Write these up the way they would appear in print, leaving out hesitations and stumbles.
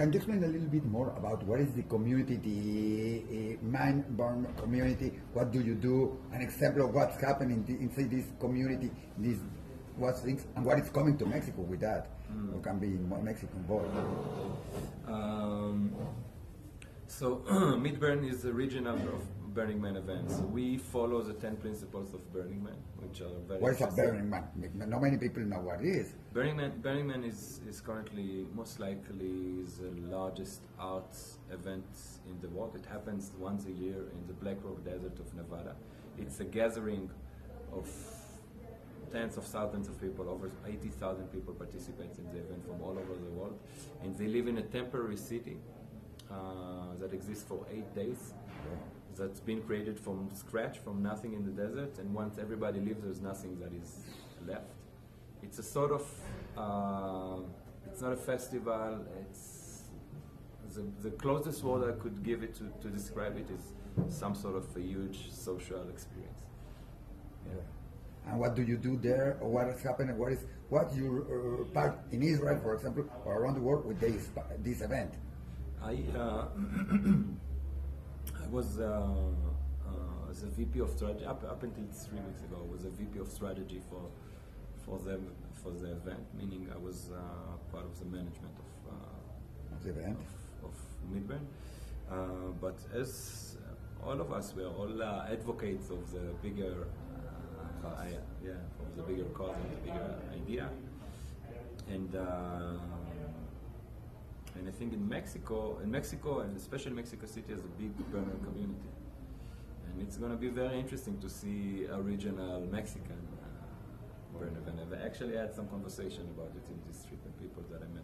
Can you explain a little bit more about what is the community, the mind-born community? What do you do? An example of what's happening inside this community, what things, and what is coming to Mexico with that? Or can be Mexico involved? So Midburn is a regional of Burning Man events. We follow the 10 principles of Burning Man, which are very What is a Burning Man? Not many people know what it is. Burning Man is currently, most likely, the largest arts event in the world. It happens once a year in the Black Rock Desert of Nevada. It's a gathering of tens of thousands of people. Over 80,000 people participate in the event from all over the world. And they live in a temporary city that exists for 8 days. That's been created from scratch, from nothing in the desert, and once everybody leaves, there's nothing that is left. It's a sort of, it's not a festival, it's, the closest word I could give it to describe it is some sort of a huge social experience. Yeah. And what do you do there, or what is happening, what your part in Israel, for example, or around the world with this event? I was as a VP of strategy up until 3 weeks ago. I was a VP of strategy for the event, meaning I was part of the management of the event of Midburn. But as all of us, we are all advocates of the bigger of the bigger cause and the bigger idea, and I think in Mexico, and especially Mexico City, has a big burner community, and it's going to be very interesting to see a regional Mexican burner event. I actually had some conversation about it in this trip and people that I met.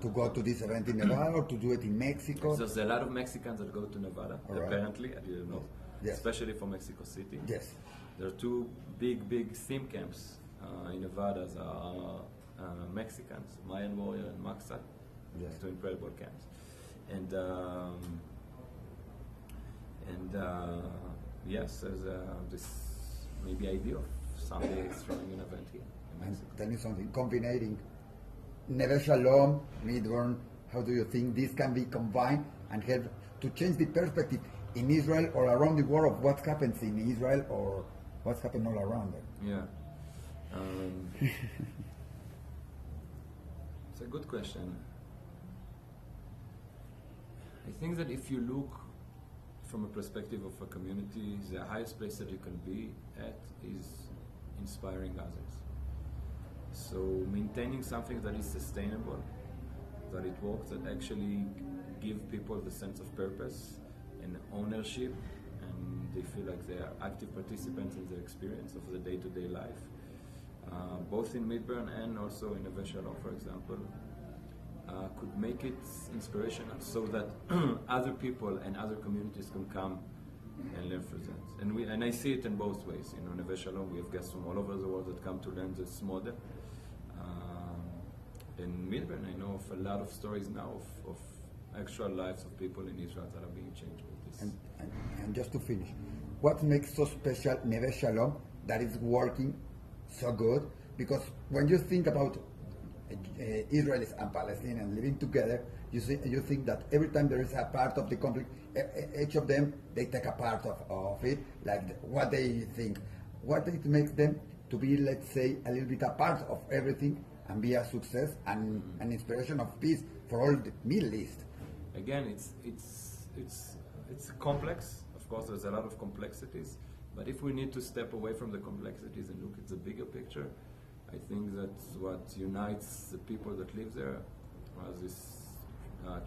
To go to this event in Nevada or to do it in Mexico? There's a lot of Mexicans that go to Nevada, apparently, I didn't know, yes. Especially for Mexico City. Yes. There are two big theme camps in Nevada that are Mexicans, Mayan Warrior and Maxat. Yes. Two incredible camps, and yes, there's this maybe idea of someday throwing an event here in Mexico. And tell me something, combining Neve Shalom, Midburn, how do you think this can be combined and help to change the perspective in Israel or around the world of what happens in Israel or what's happening all around there? Yeah. It's a good question. I think that if you look from a perspective of a community, the highest place that you can be at is inspiring others. So maintaining something that is sustainable, that it works, that actually give people the sense of purpose and ownership, and they feel like they are active participants in the experience of the day-to-day life, both in Midburn and also in Neve Shalom, for example. Could make it inspirational so that other people and other communities can come and learn from that. And I see it in both ways. You know, Neve Shalom, we have guests from all over the world that come to learn this model. In Midburn, I know of a lot of stories now of actual lives of people in Israel that are being changed with this. And just to finish, what makes so special Neve Shalom that is working so good? Because when you think about Israelis and Palestinians living together, you think that every time there is a part of the conflict, each of them, they take a part of it, like what they think. What it makes them to be, let's say, a little bit a part of everything and be a success and an inspiration of peace for all the Middle East. Again, it's complex. Of course, there's a lot of complexities, but if we need to step away from the complexities and look at the bigger picture, I think that's what unites the people that live there, is this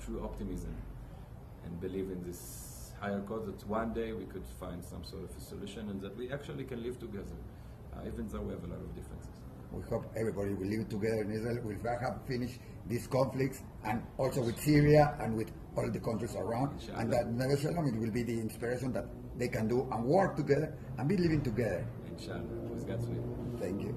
true optimism and believe in this higher cause that one day we could find some sort of a solution and that we actually can live together, even though we have a lot of differences. We hope everybody will live together in Israel. We'll have finished these conflicts, and also with Syria and with all the countries around. Inshallah. And that Neve Shalom, it will be the inspiration that they can do and work together and be living together. Inshallah, with God's will. Thank you.